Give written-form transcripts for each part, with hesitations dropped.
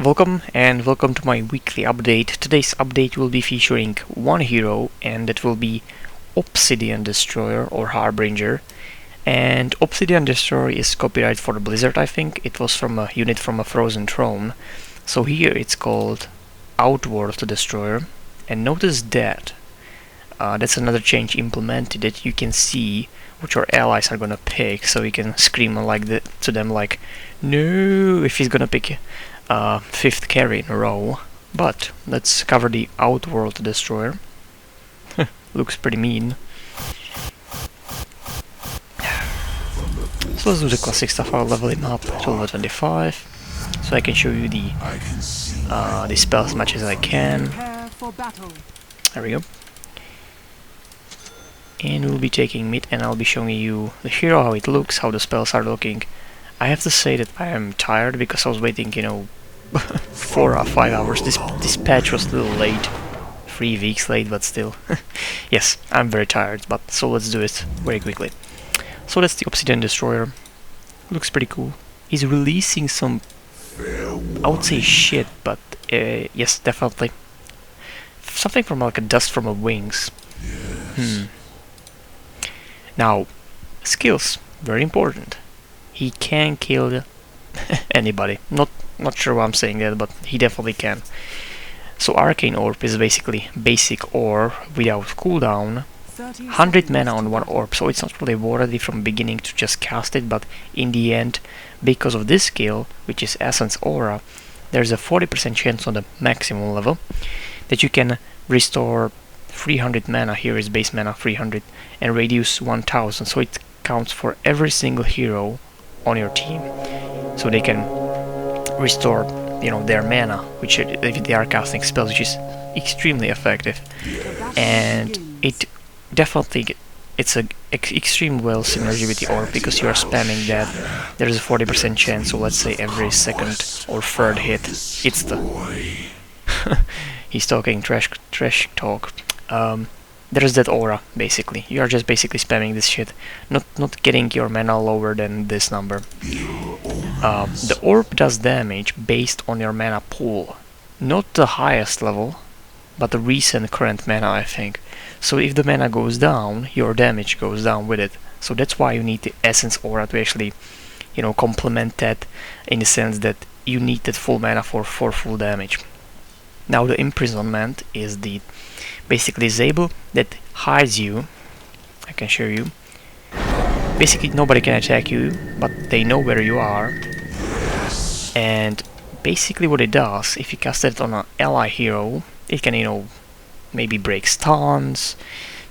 welcome to my weekly update. Today's update will be featuring one hero, and that will be Obsidian Destroyer or Harbinger. And Obsidian Destroyer is copyright for Blizzard, I think. It was from a unit from a Frozen Throne. So here it's called Outworld Destroyer. And notice that that's another change implemented that you can see what your allies are gonna pick, so you can scream to them like, no, if he's gonna pick fifth carry in a row. But let's cover the Outworld Destroyer. Looks pretty mean. So let's do the classic stuff. I'll level him up to level 25, so I can show you the spell as much as I can. There we go. And we'll be taking mid, and I'll be showing you the hero, how it looks, how the spells are looking. I have to say that I am tired because I was waiting, 4 or 5 hours. This patch was a little late, 3 weeks late, but still. Yes, I'm very tired, but so let's do it very quickly. So that's the Obsidian Destroyer. Looks pretty cool. He's releasing some, I would say shit, but yes, definitely. Something from like a dust from a wings. Now, skills, very important. He can kill anybody. Not sure why I'm saying that, but he definitely can. So Arcane Orb is basically basic orb without cooldown. 100 mana on one orb, so it's not really worthy from beginning to just cast it, but in the end, because of this skill, which is Essence Aura, there's a 40% chance on the maximum level that you can restore 300 mana. Here is base mana 300 and radius 1000, so it counts for every single hero on your team, so they can restore their mana, which if they are casting spells, which is extremely effective. And it definitely, it's a extreme well synergy with the orb, because you are spamming that. There is a 40% chance, so let's say every second or third hit it's the he's talking trash talk. There's that aura, basically. You are just basically spamming this shit, not getting your mana lower than this number. The orb does damage based on your mana pool, not the highest level, but the recent current mana, I think. So if the mana goes down, your damage goes down with it. So that's why you need the Essence Aura to actually, complement that, in the sense that you need that full mana for full damage. Now the Imprisonment is the basically disable that hides you. I can show you. Basically nobody can attack you, but they know where you are. And basically what it does, if you cast it on an ally hero, it can maybe break stuns,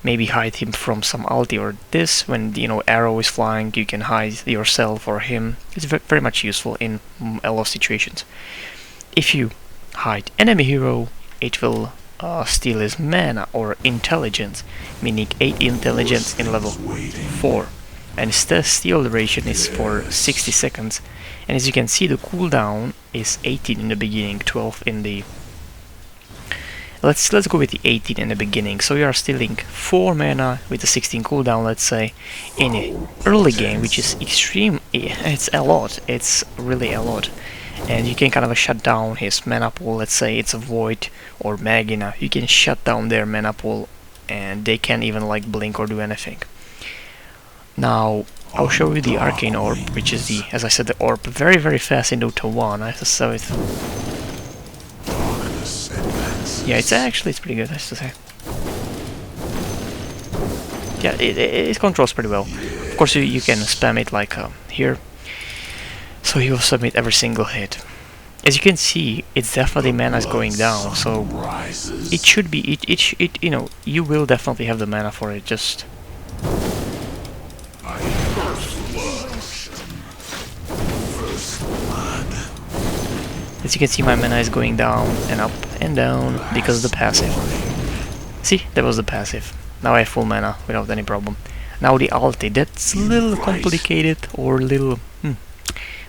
maybe hide him from some ulti or this. When the arrow is flying, you can hide yourself or him. It's very much useful in a lot of situations. If you hide enemy hero, it will steal his mana or intelligence, meaning 8 intelligence in level 4. And the steal duration is for 60 seconds. And as you can see, the cooldown is 18 in the beginning, 12 in the... Let's go with the 18 in the beginning. So you are stealing 4 mana with the 16 cooldown, let's say, in an early game, which is extreme. It's a lot. It's really a lot. And you can kind of shut down his mana pool. Let's say it's a Void or Magina. You can shut down their mana pool, and they can't even blink or do anything. Now I'll show you the Arcane Orb, which is as I said, the orb very fast in Dota 1. I have to say it. Yeah, it's pretty good, I have to say. Yeah, it controls pretty well. Of course, you can spam it like here. So he will submit every single hit. As you can see, it's definitely mana is going down, so it should be you will definitely have the mana for it. Just as you can see, my mana is going down and up and down because of the passive. See, that was the passive. Now I have full mana without any problem. Now the ulti, that's a little complicated or a little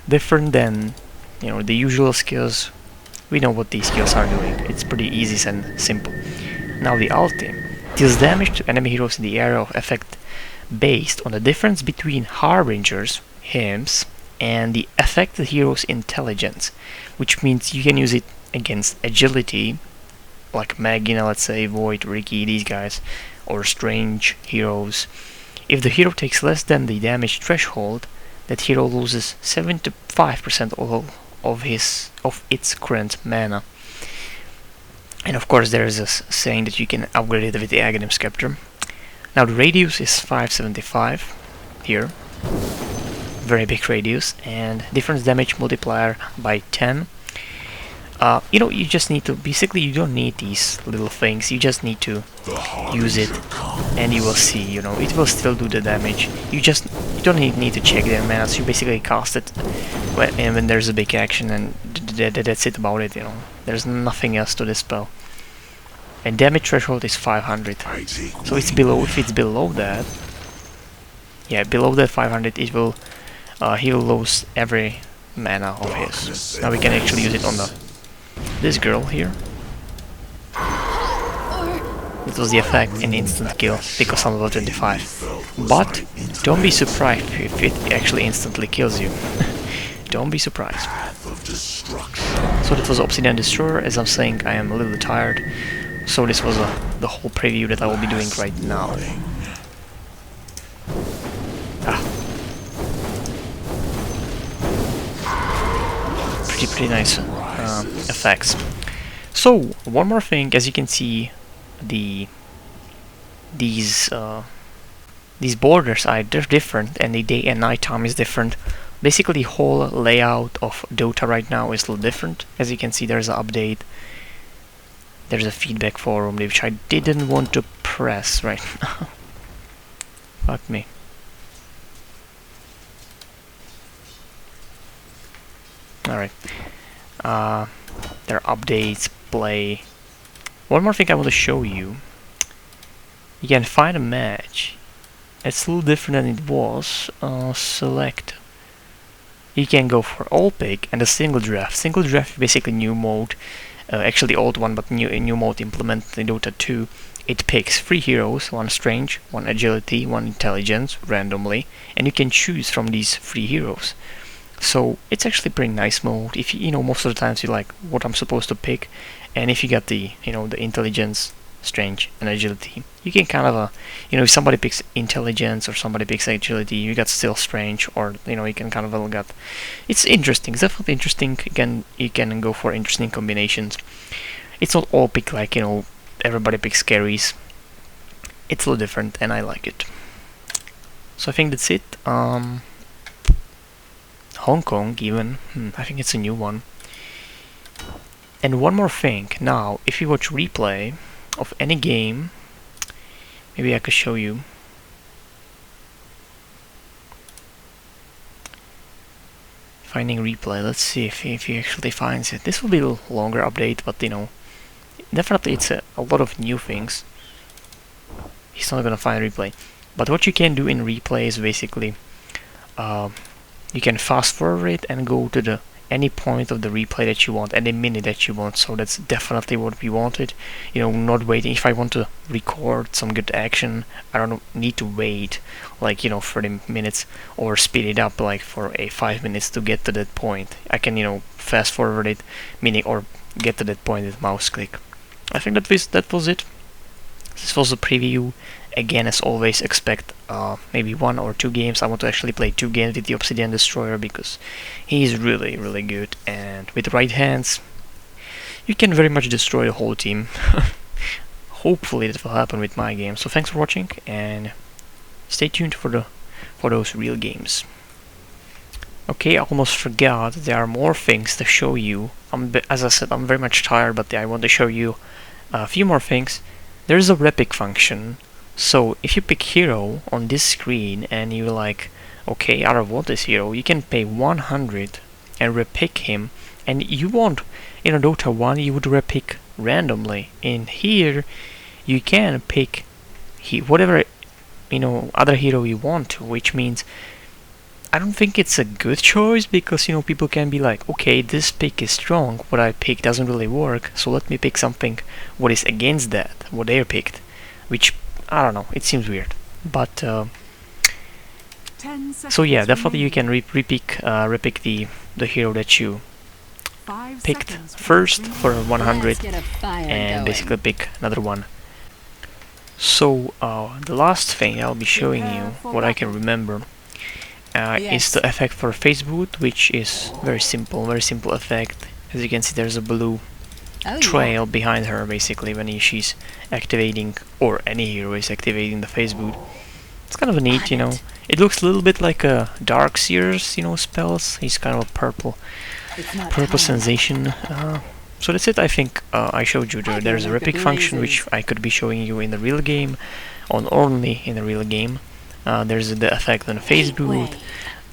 different than the usual skills. We know what these skills are doing. It's pretty easy and simple. Now the ulti deals damage to enemy heroes in the area of effect based on the difference between Harbingers, hymns, and the affected hero's intelligence, which means you can use it against agility, like Magina, let's say, Void, Ricky, these guys, or strange heroes. If the hero takes less than the damage threshold, that hero loses 75% of its current mana. And of course there is a saying that you can upgrade it with the Aghanim Scepter. Now the radius is 575 here, very big radius, and difference damage multiplier by 10. You know, you just need to, basically you don't need these little things, you just need to use it and you will see, you know, it will still do the damage. You don't need to check their mana, so you basically cast it when there's a big action, and that's it about it, you know. There's nothing else to this spell. And damage threshold is 500. So it's below, if it's below that, yeah, below that 500 it will, he will lose every mana of his. Now we can actually use it on this girl here. It was the effect in instant kill because I'm level 25. But don't be surprised if it actually instantly kills you. Don't be surprised. So that was Obsidian Destroyer. As I'm saying, I am a little tired. So this was the whole preview that I will be doing right now. Pretty nice effects. So one more thing, as you can see, these borders are different, and the day and night time is different. Basically, the whole layout of Dota right now is a little different. As you can see, there's an update. There's a feedback forum, which I didn't want to press right now. Fuck me. Alright. There are updates, play. One more thing I want to show you. You can find a match. It's a little different than it was. Select. You can go for all pick and a single draft. Single draft is basically new mode. Actually old one, but new mode implemented in Dota 2. It picks 3 heroes, 1 strange, 1 agility, 1 intelligence, randomly, and you can choose from these 3 heroes. So it's actually pretty nice mode. If you know, most of the times you like what I'm supposed to pick, and if you got the the intelligence, strange, and agility, you can kind of if somebody picks intelligence or somebody picks agility, you got still strange, or you can kind of get. It's interesting. It's definitely interesting. Again, you can go for interesting combinations. It's not all pick like everybody picks carries. It's a little different, and I like it. So I think that's it. Hong Kong even. I think it's a new one. And one more thing. Now, if you watch replay of any game, maybe I could show you. Finding replay. Let's see if he actually finds it. This will be a little longer update, but definitely it's a lot of new things. He's not gonna find replay. But what you can do in replay is basically you can fast forward it and go to any point of the replay that you want, any minute that you want. So that's definitely what we wanted. Not waiting. If I want to record some good action, I don't need to wait like 30 minutes or speed it up like for 5 minutes to get to that point. I can fast forward it, meaning, or get to that point with mouse click. I think that was it. This was a preview. Again, as always, expect maybe 1 or 2 games. I want to actually play 2 games with the Obsidian Destroyer because he is really, really good. And with the right hands, you can very much destroy the whole team. Hopefully that will happen with my game. So thanks for watching, and stay tuned for those real games. Okay, I almost forgot. There are more things to show you. As I said, I'm very much tired, but I want to show you a few more things. There's a repick function. So if you pick hero on this screen and you're like, okay, I don't want this hero, you can pay 100 and repick him, and you won't. In a Dota 1 you would repick randomly. In here you can pick whatever other hero you want to, which means I don't think it's a good choice, because people can be like, okay, this pick is strong, what I pick doesn't really work, so let me pick something what is against that, what they picked, which I don't know, it seems weird. But So yeah, definitely you can repick the hero that you picked first for 100 and basically pick another one. So the last thing I'll be showing you, what I can remember, is the effect for Face Boot, which is very simple effect. As you can see, there's a blue trail behind her basically when she's activating, or any hero is activating the Face Boot. It's kind of neat, you know. It looks a little bit like a Dark Seer's, you know, spells. He's kind of a purple sensation. So that's it. I think I showed you there's a repick function which I could be showing you in the real game, only in the real game. There's the effect on Face Boot.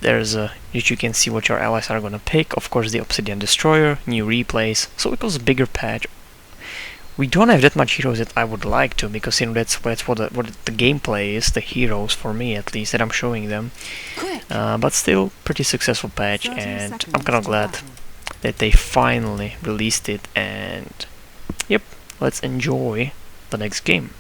There's that you can see what your allies are gonna pick. Of course, the Obsidian Destroyer, new replays. So it was a bigger patch. We don't have that much heroes that I would like to, because you know that's what the gameplay is, the heroes for me at least, that I'm showing them. But still, pretty successful patch, and I'm kind of glad that they finally released it. And yep, let's enjoy the next game.